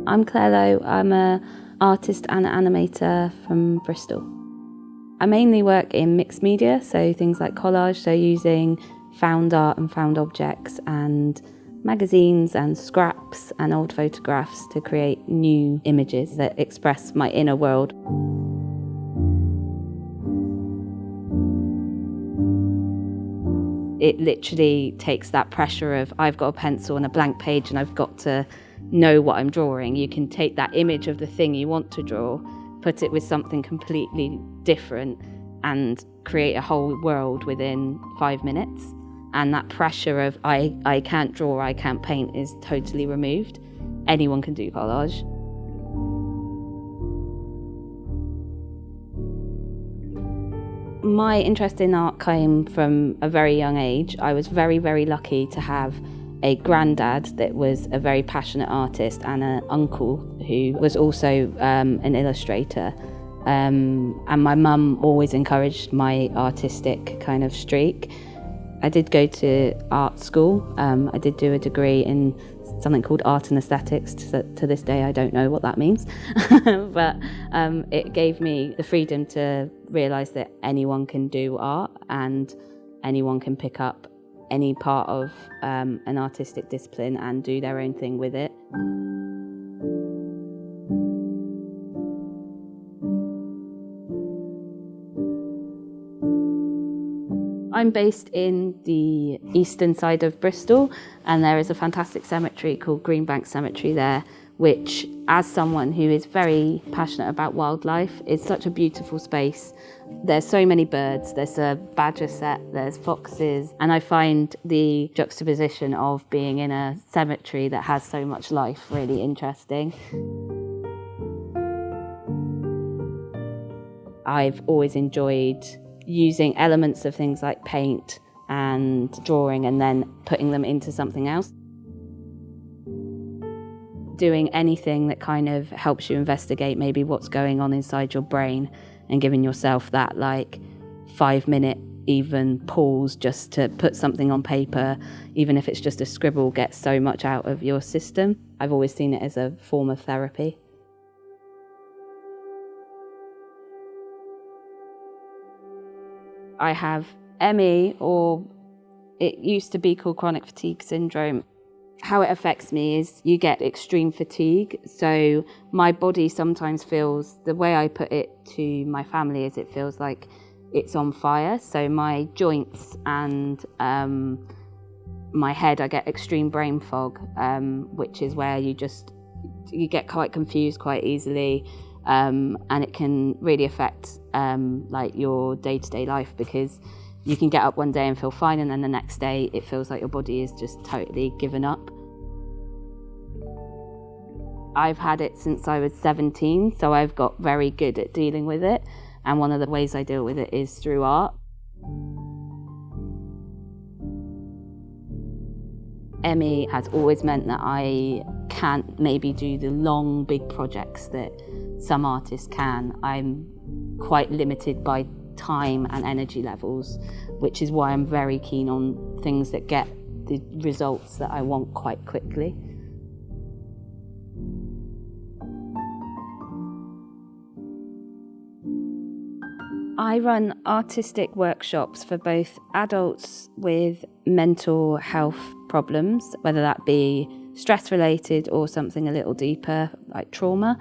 I'm Clare Lowe. I'm an artist and animator from Bristol. I mainly work in mixed media, so things like collage, so using found art and found objects and magazines and scraps and old photographs to create new images that express my inner world. It literally takes that pressure of I've got a pencil and a blank page and I've got to know what I'm drawing. You can take that image of the thing you want to draw, put it with something completely different and create a whole world within 5 minutes. And that pressure of I can't draw, I can't paint is totally removed. Anyone can do collage. My interest in art came from a very young age. I was very, very lucky to have a granddad that was a very passionate artist and an uncle who was also an illustrator. And my mum always encouraged my artistic kind of streak. I did go to art school. I did do a degree in something called art and aesthetics. To this day, I don't know what that means. But it gave me the freedom to realise that anyone can do art and anyone can pick up any part of an artistic discipline and do their own thing with it. I'm based in the eastern side of Bristol, and there is a fantastic cemetery called Greenbank Cemetery there, which, as someone who is very passionate about wildlife, is such a beautiful space. There's so many birds, there's a badger set, there's foxes, and I find the juxtaposition of being in a cemetery that has so much life really interesting. I've always enjoyed using elements of things like paint and drawing and then putting them into something else. Doing anything that kind of helps you investigate maybe what's going on inside your brain and giving yourself that 5-minute even pause just to put something on paper, even if it's just a scribble, gets so much out of your system. I've always seen it as a form of therapy. I have ME, or it used to be called chronic fatigue syndrome. How it affects me is you get extreme fatigue. So my body sometimes feels, the way I put it to my family is it feels like it's on fire. So my joints and my head, I get extreme brain fog, which is where you get quite confused quite easily. And it can really affect your day-to-day life, because you can get up one day and feel fine, and then the next day it feels like your body is just totally given up. I've had it since I was 17, so I've got very good at dealing with it, and one of the ways I deal with it is through art. ME has always meant that I can't maybe do the long, big projects that some artists can. I'm quite limited by time and energy levels, which is why I'm very keen on things that get the results that I want quite quickly. I run artistic workshops for both adults with mental health problems, whether that be stress-related or something a little deeper, like trauma,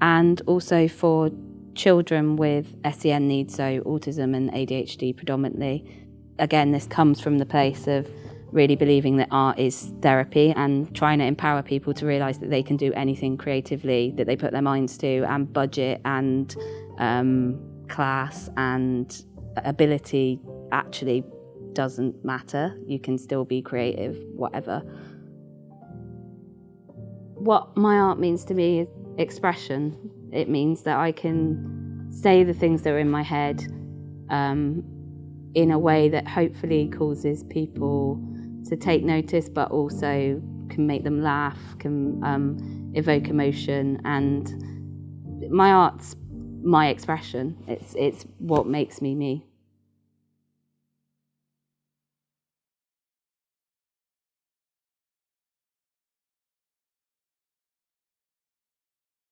and also for children with SEN needs, so autism and ADHD predominantly. Again, this comes from the place of really believing that art is therapy and trying to empower people to realise that they can do anything creatively that they put their minds to, and budget and class and ability actually doesn't matter. You can still be creative, whatever. What my art means to me is expression. It means that I can say the things that are in my head in a way that hopefully causes people to take notice, but also can make them laugh, can evoke emotion. And my art's my expression. It's what makes me me.